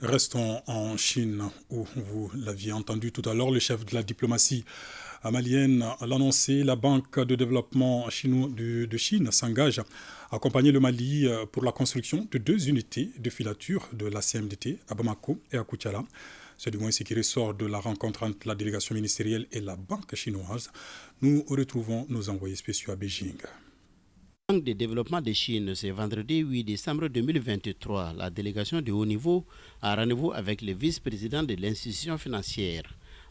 Restons en Chine, où vous l'aviez entendu tout à l'heure, le chef de la diplomatie malienne l'a annoncé. La Banque de développement chinois de Chine s'engage à accompagner le Mali pour la construction de 2 unités de filature de la CMDT à Bamako et à Koutiala. C'est du moins ce qui ressort de la rencontre entre la délégation ministérielle et la banque chinoise. Nous retrouvons nos envoyés spéciaux à Beijing. Banque de développement de Chine, ce vendredi 8 décembre 2023, la délégation de haut niveau a rendez-vous avec le vice-président de l'institution financière.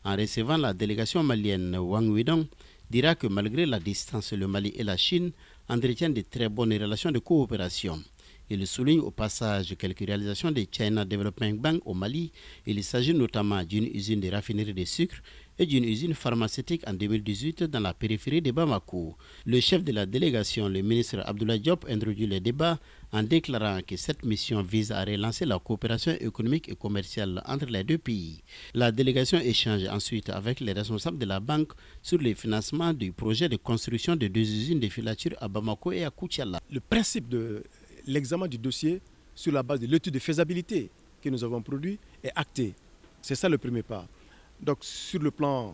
En recevant la délégation malienne, Wang Weidong dira que malgré la distance, le Mali et la Chine entretiennent de très bonnes relations de coopération. Il souligne au passage quelques réalisations de China Development Bank au Mali. Il s'agit notamment d'une usine de raffinerie de sucre et d'une usine pharmaceutique en 2018 dans la périphérie de Bamako. Le chef de la délégation, le ministre Abdoulaye Diop, introduit le débat en déclarant que cette mission vise à relancer la coopération économique et commerciale entre les deux pays. La délégation échange ensuite avec les responsables de la banque sur le financement du projet de construction de 2 usines de filature à Bamako et à Koutiala. Le principe de l'examen du dossier sur la base de l'étude de faisabilité que nous avons produit est acté. C'est ça le premier pas. Donc sur le plan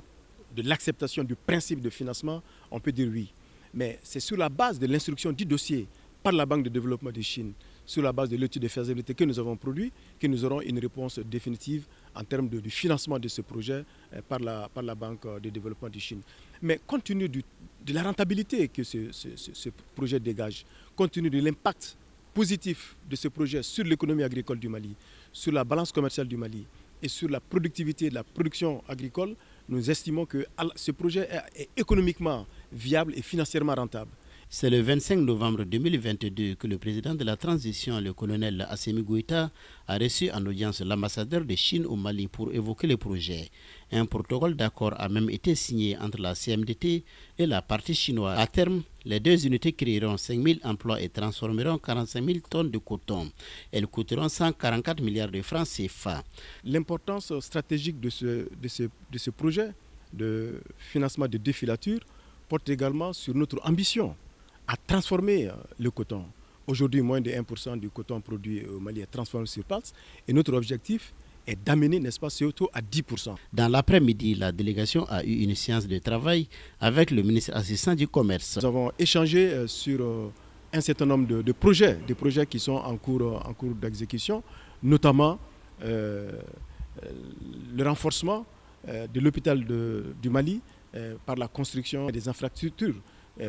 de l'acceptation du principe de financement, on peut dire oui. Mais c'est sur la base de l'instruction du dossier par la Banque de développement de Chine, sur la base de l'étude de faisabilité que nous avons produit, que nous aurons une réponse définitive en termes du financement de ce projet par la Banque de développement de Chine. Mais compte tenu de la rentabilité que ce projet dégage, compte tenu de l'impact positif de ce projet sur l'économie agricole du Mali, sur la balance commerciale du Mali et sur la productivité de la production agricole, nous estimons que ce projet est économiquement viable et financièrement rentable. C'est le 25 novembre 2022 que le président de la transition, le colonel Assimi Goïta, a reçu en audience l'ambassadeur de Chine au Mali pour évoquer le projet. Un protocole d'accord a même été signé entre la CMDT et la partie chinoise. À terme, les 2 unités créeront 5 000 emplois et transformeront 45 000 tonnes de coton. Elles coûteront 144 milliards de francs CFA. L'importance stratégique de ce projet de financement de défilature porte également sur notre ambition à transformer le coton. Aujourd'hui, moins de 1% du coton produit au Mali est transformé sur place et notre objectif est d'amener, n'est-ce pas, ce taux à 10%. Dans l'après-midi, la délégation a eu une séance de travail avec le ministre assistant du Commerce. Nous avons échangé sur un certain nombre de projets, des projets qui sont en cours d'exécution, notamment le renforcement de l'hôpital du Mali par la construction des infrastructures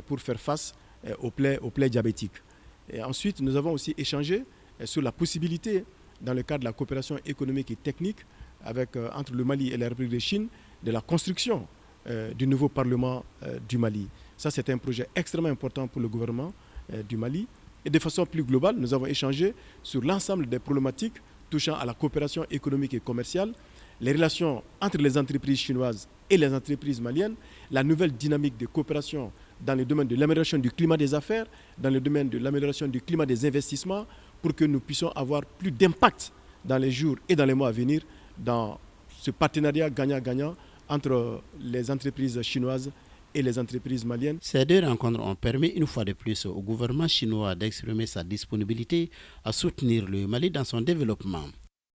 pour faire face aux plaies diabétiques. Et ensuite, nous avons aussi échangé sur la possibilité, dans le cadre de la coopération économique et technique entre le Mali et la République de Chine, de la construction du nouveau Parlement du Mali. Ça, c'est un projet extrêmement important pour le gouvernement du Mali. Et de façon plus globale, nous avons échangé sur l'ensemble des problématiques touchant à la coopération économique et commerciale, les relations entre les entreprises chinoises et les entreprises maliennes, la nouvelle dynamique de coopération dans le domaine de l'amélioration du climat des affaires, dans le domaine de l'amélioration du climat des investissements, pour que nous puissions avoir plus d'impact dans les jours et dans les mois à venir dans ce partenariat gagnant-gagnant entre les entreprises chinoises et les entreprises maliennes. Ces 2 rencontres ont permis une fois de plus au gouvernement chinois d'exprimer sa disponibilité à soutenir le Mali dans son développement.